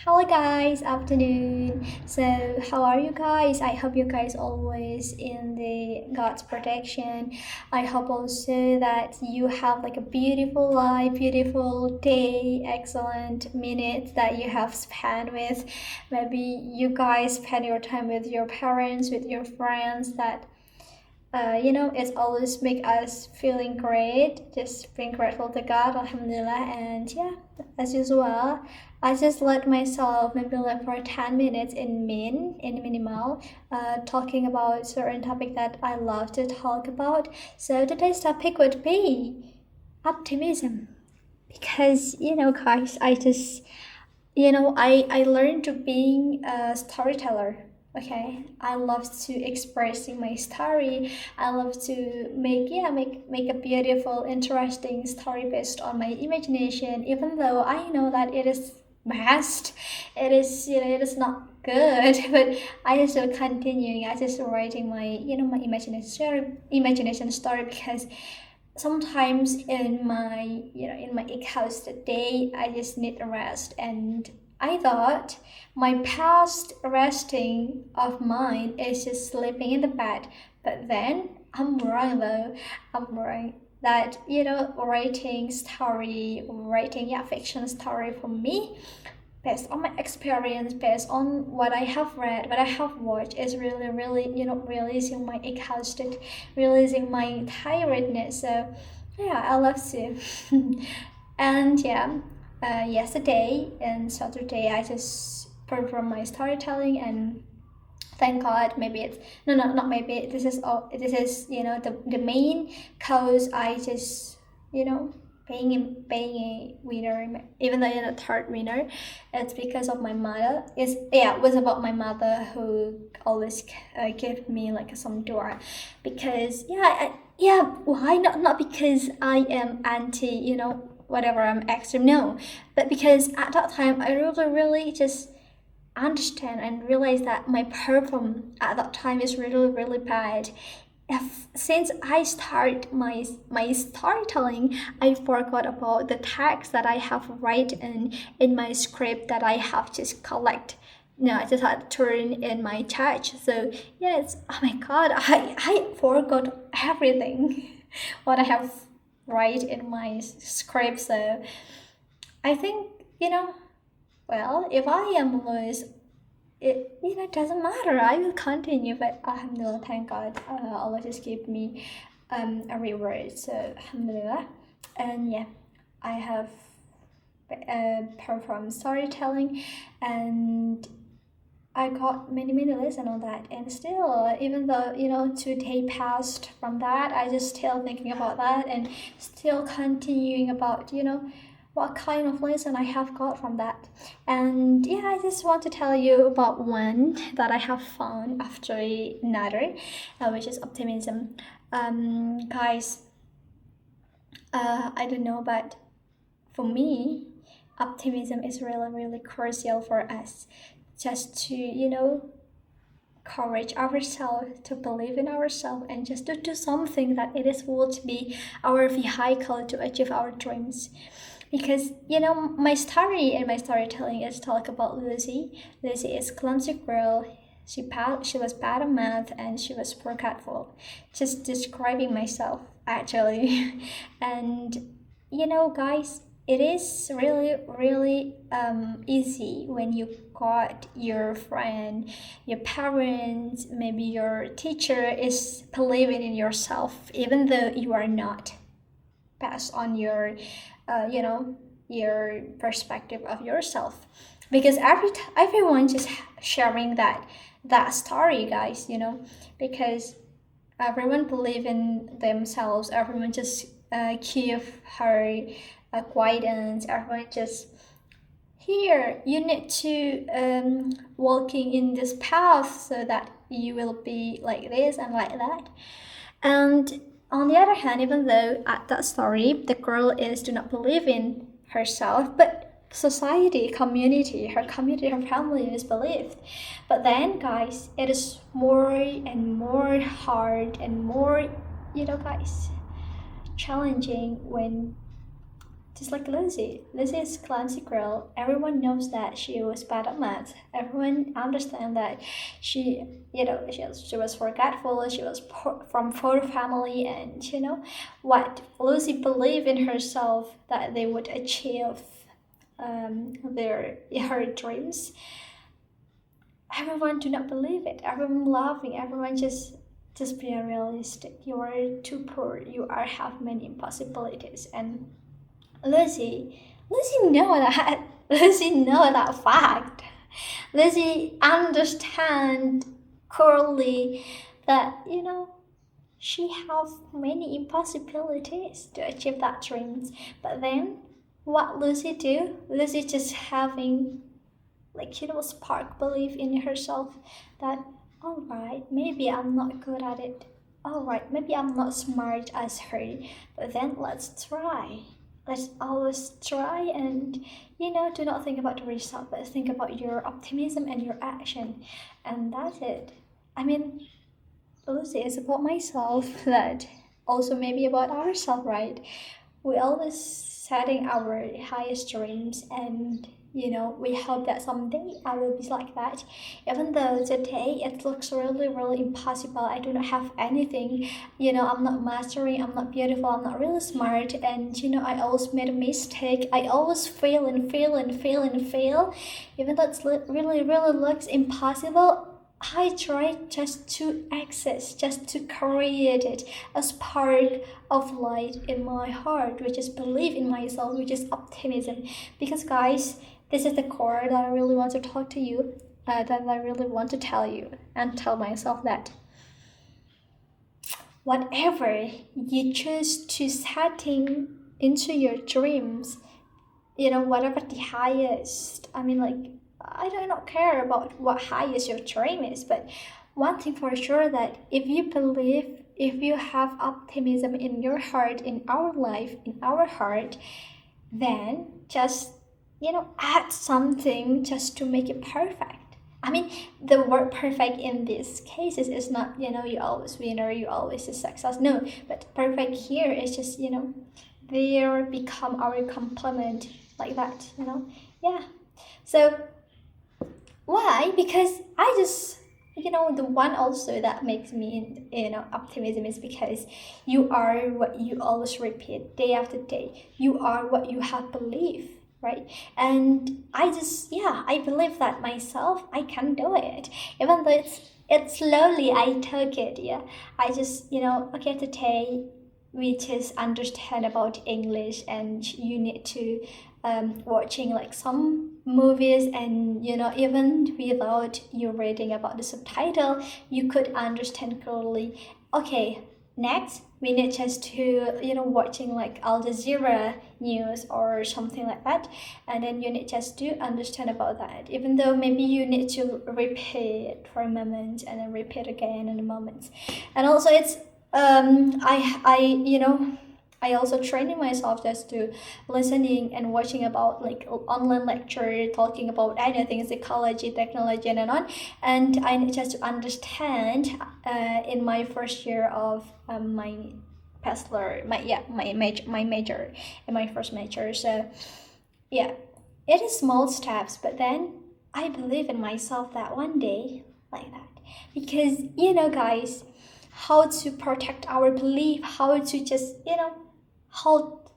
Hello guys, afternoon. So how are you guys? I hope you guys always in the God's protection. I hope also that you have like a beautiful life, beautiful day, excellent minutes that you have spent with. Maybe you guys spend your time with your parents, with your friends that it's always make us feeling great, just being grateful to God, alhamdulillah. And yeah, as usual, I just let myself maybe like for 10 minutes in minimal, talking about certain topic that I love to talk about. So today's topic would be optimism, because guys, I learned to being a storyteller. Okay, I love to expressing my story. I love to make a beautiful, interesting story based on my imagination. Even though I know that it is best, it is not good, but I just still continuing. I just writing my imagination story because sometimes in my exhausted day I just need a rest, and I thought my past resting of mine is just sleeping in the bed. But then I'm wrong though. I'm wrong that writing fiction story for me, based on my experience, based on what I have read, what I have watched, is really, really, releasing my exhausted, releasing my tiredness. So, yeah, I love to. And yeah, yesterday and Saturday, I just performed my storytelling, and thank God, maybe it's no, no, not maybe. This is all. This is the main cause. I just being a winner, even though you're the third winner. It's because of my mother. It was about my mother who always give me like some door, because why not because I am anti whatever, I'm extreme, no, but because at that time I really just understand and realize that my perform at that time is really really bad. Since I start my storytelling, I forgot about the text that I have written in my script that I have just collect. No, I just had to turn in my touch. So yes, oh my God, I forgot everything what I have write in my script. So I think well, if I am loose, it doesn't matter. I will continue, but alhamdulillah, thank God, Allah just gave me a reward. So alhamdulillah, and yeah, I have performed storytelling, and I got many lessons on that. And still, even though 2 day passed from that, I just still thinking about that, and still continuing about what kind of lesson I have got from that. And yeah, I just want to tell you about one that I have found after another, which is optimism. Guys, I don't know, but for me, optimism is really, really crucial for us, just to courage ourselves, to believe in ourselves, and just to do something that it is will to be our vehicle to achieve our dreams. Because my story and my storytelling is talk about Lucy. Lucy is clumsy girl. She was bad at math, and she was forgetful. Just describing myself actually. And guys, it is really really easy when you got your friend, your parents, maybe your teacher is believing in yourself, even though you are not, pass on your perspective of yourself, because everyone just sharing that story, guys, because everyone believe in themselves, everyone just give her guidance, everyone just, here you need to walking in this path so that you will be like this and like that. And on the other hand, even though at that story the girl is do not believe in herself, but society, her family is believed. But then, guys, it is more and more hard and more, guys, challenging when Just like Lucy. Lucy is clumsy girl. Everyone knows that she was bad at math. Everyone understands that she, she was forgetful. She was from poor family, and what Lucy believed in herself that they would achieve her dreams. Everyone do not believe it. Everyone laughing. Everyone just be realistic. You are too poor. You are have many impossibilities. And Lucy know that. Lucy know that fact. Lucy understand clearly that she have many impossibilities to achieve that dreams. But then what Lucy do? Lucy just having spark belief in herself that all right, maybe I'm not good at it. All right, maybe I'm not smart as her, but then let's try. Let's always try, and do not think about the result, but think about your optimism and your action, and that's it. I mean, Lucy is about myself, that also maybe about ourselves, right? We always setting our highest dreams, and we hope that someday I will be like that. Even though today it looks really, really impossible. I do not have anything. I'm not mastering. I'm not beautiful. I'm not really smart. And I always made a mistake. I always fail and fail and fail and fail. Even though it's really, really looks impossible, I try just to exist, just to create it, a spark of light in my heart, which is belief in myself, which is optimism. Because guys, this is the core that I really want to talk to you, that I really want to tell you and tell myself that whatever you choose to setting into your dreams, whatever the highest, I do not care about what highest your dream is, but one thing for sure, that if you believe, if you have optimism in your heart, in our life, in our heart, then just add something just to make it perfect. The word perfect in these cases is not you always win or you always a success. No, but perfect here is just they become our complement, like that. Yeah. So why? Because I just the one also that makes me optimism is because you are what you always repeat day after day. You are what you have believed, right? And I believe that myself. I can do it, even though it's slowly I took it. Yeah, I just okay, today we just understand about English, and you need to watching like some movies, and even without you reading about the subtitle, you could understand clearly. Okay, next we need just to watching like Al Jazeera news or something like that, and then you need just to understand about that, even though maybe you need to repeat for a moment and then repeat again in a moment. And also it's I also training myself just to listening and watching about like online lecture talking about anything, psychology, technology, and on. And I need just to understand in my first year of my bachelor, my major, in my first major. So yeah, it is small steps, but then I believe in myself that one day like that, because guys, how to protect our belief, how to just hold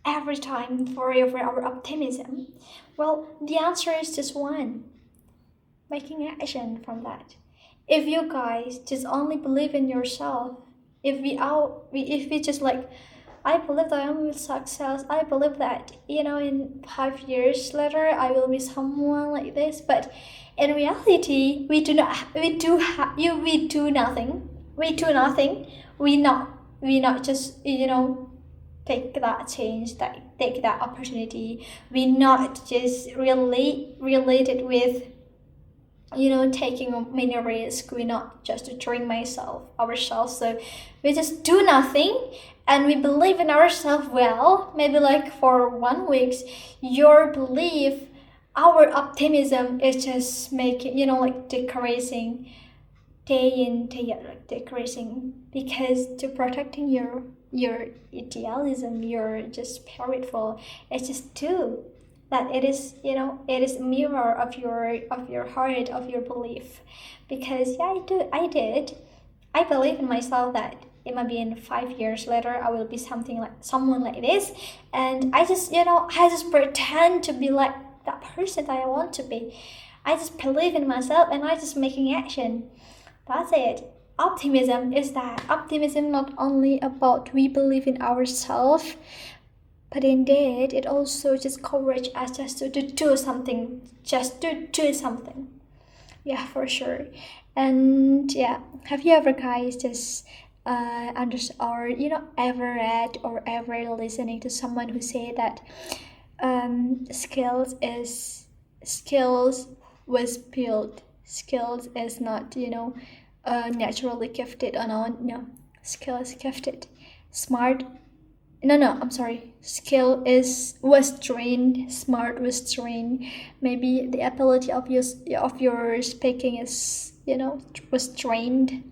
every time forever our optimism. Well, the answer is just one: making action from that. If you guys just only believe in yourself, if we just like, I believe that I will success. I believe that in 5 years later I will be someone like this. But in reality, we do not. We do we do nothing. We do nothing. We not just take that change, take that opportunity. We not just related with taking many risks. We not just to train ourselves. So we just do nothing, and we believe in ourselves. Well, maybe like for 1 week, your belief, our optimism is just making like decreasing day in day out, like decreasing, because to protecting your your idealism, your just spiritual. It's just true that it is, it is a mirror of your heart, of your belief. Because yeah, I believe in myself that it might be in 5 years later I will be something like someone like this, and I just pretend to be like that person that I want to be. I just believe in myself and I just making action. That's it. Optimism not only about we believe in ourselves, but indeed it also just encourage us just to do something, just to do something. Yeah, for sure. And yeah, have you ever guys just understood, or ever read or ever listening to someone who say that skills was built, skills is not naturally gifted or no, skill is gifted. Smart, no, I'm sorry, skill is was trained, smart was trained. Maybe the ability of your speaking is was trained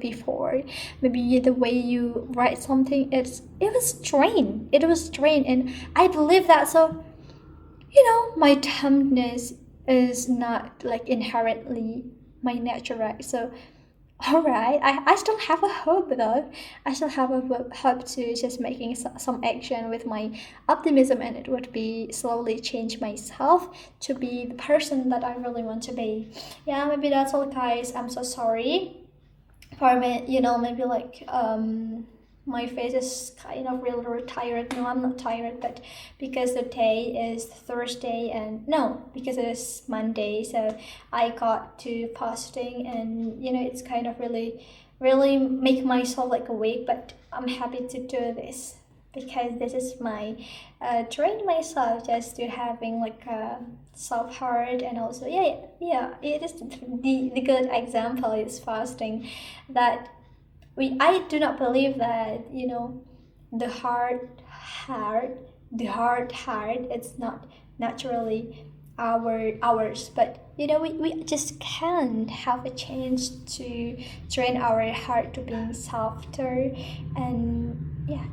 before. Maybe the way you write something, it was trained, and I believe that. So my dumbness is not like inherently my nature. So all right, I still have a hope though. I still have a hope to just making some action with my optimism, and it would be slowly change myself to be the person that I really want to be. Yeah, maybe that's all, guys. I'm so sorry for me. Maybe like my face is kind of really tired. No, I'm not tired, but because the day is Thursday, and no, because it is Monday, so I got to fasting, and it's kind of really, really make myself like awake. But I'm happy to do this because this is my train myself just to having like a soft heart. And also yeah, it is the good example is fasting, that I do not believe that the hard heart it's not naturally ours, but we just can't have a chance to train our heart to being softer. And yeah,